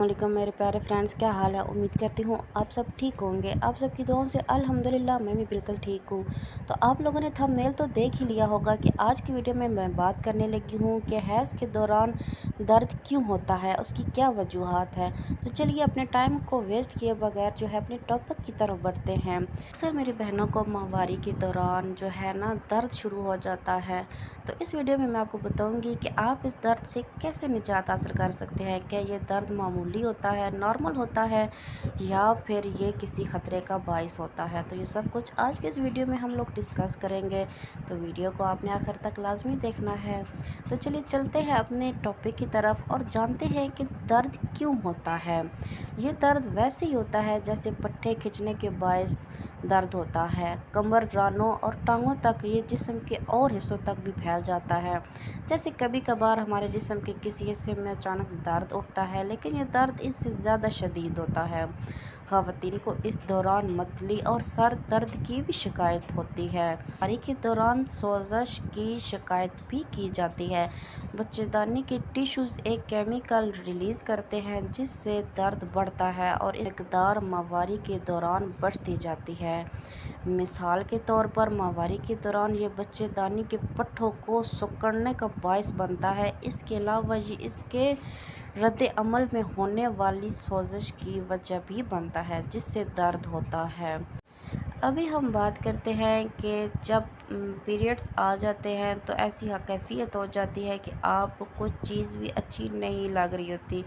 वालेकुम मेरे प्यारे फ्रेंड्स, क्या हाल है। उम्मीद करती हूँ आप सब ठीक होंगे। आप सबकी दुआओं से अल्हम्दुलिल्लाह मैं भी बिल्कुल ठीक हूँ। तो आप लोगों ने थंबनेल तो देख ही लिया होगा कि आज की वीडियो में मैं बात करने लगी हूँ कि हैज़ के दौरान दर्द क्यों होता है, उसकी क्या वजूहात है। तो चलिए अपने टाइम को वेस्ट किए बगैर जो है अपने टॉपिक की तरफ बढ़ते हैं। अक्सर मेरी बहनों को माहवारी के दौरान जो है ना दर्द शुरू हो जाता है। तो इस वीडियो में मैं आपको बताऊंगी कि आप इस दर्द से कैसे निजात हासिल कर सकते हैं। क्या ये दर्द मामूली होता है, नॉर्मल होता है, या फिर ये किसी ख़तरे का बाइस होता है। तो ये सब कुछ आज के इस वीडियो में हम लोग डिस्कस करेंगे। तो वीडियो को आपने आखिर तक लाजमी देखना है। तो चलिए चलते हैं अपने टॉपिक की तरफ और जानते हैं कि दर्द क्यों होता है। ये दर्द वैसे ही होता है जैसे पट्टे खींचने के बायस दर्द होता है। कमर, रानों और टांगों तक ये जिस्म के और हिस्सों तक भी फैल जाता है। जैसे कभी कभार हमारे जिस्म के किसी हिस्से में अचानक दर्द उठता है, लेकिन ये दर्द इससे ज़्यादा शदीद होता है। ख़वातीन को इस दौरान मतली और सर दर्द की भी शिकायत होती है। बीमारी के दौरान सोजश की शिकायत भी की जाती है। बच्चेदानी के टिश्यूज़ एक केमिकल रिलीज़ करते हैं जिससे दर्द बढ़ता है और मकदार माहवारी के दौरान बढ़ती जाती है। मिसाल के तौर पर माहवारी के दौरान ये बच्चेदानी के पट्टों को सिकुड़ने का बायस बनता है। इसके अलावा ये इसके रद्द अमल में होने वाली सोजिश की वजह भी बनता है जिससे दर्द होता है। अभी हम बात करते हैं कि जब पीरियड्स आ जाते हैं तो ऐसी कैफियत हो जाती है कि आपको कुछ चीज़ भी अच्छी नहीं लग रही होती,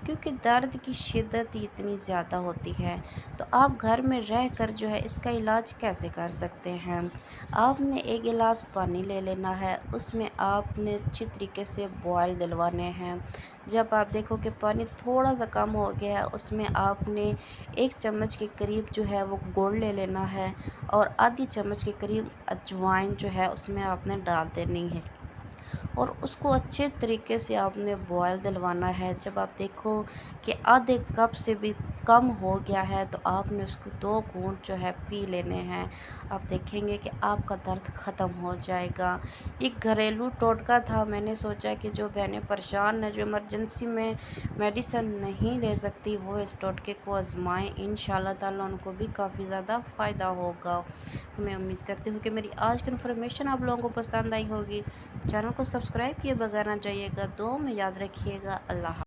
क्योंकि दर्द की शिद्दत ही इतनी ज़्यादा होती है। तो आप घर में रह कर जो है इसका इलाज कैसे कर सकते हैं। आपने एक गिलास पानी ले लेना है, उसमें आपने अच्छी तरीके से बॉयल दिलवाने हैं। जब आप देखो कि पानी थोड़ा सा कम हो गया है, उसमें आपने 1 चम्मच के करीब जो है वो गुड़ ले लेना है और आधी चम्मच के करीब अजवाइन जो है उसमें आपने डाल देनी है और उसको अच्छे तरीके से आपने बॉयल दिलवाना है। जब आप देखो कि आधे कप से भी कम हो गया है तो आपने उसको 2 घूंट जो है पी लेने हैं। आप देखेंगे कि आपका दर्द ख़त्म हो जाएगा। एक घरेलू टोटका था, मैंने सोचा कि जो बहनें परेशान हैं, जो इमरजेंसी में मेडिसिन नहीं ले सकती, वो इस टोटके को आजमाएं। इंशाल्लाह ताला उनको भी काफ़ी ज़्यादा फ़ायदा होगा। तो मैं उम्मीद करती हूँ कि मेरी आज की इन्फॉर्मेशन आप लोगों को पसंद आई होगी। चैनल को सब्सक्राइब किए बगैर ना जाइएगा। दुआ में याद रखिएगा। अल्लाह।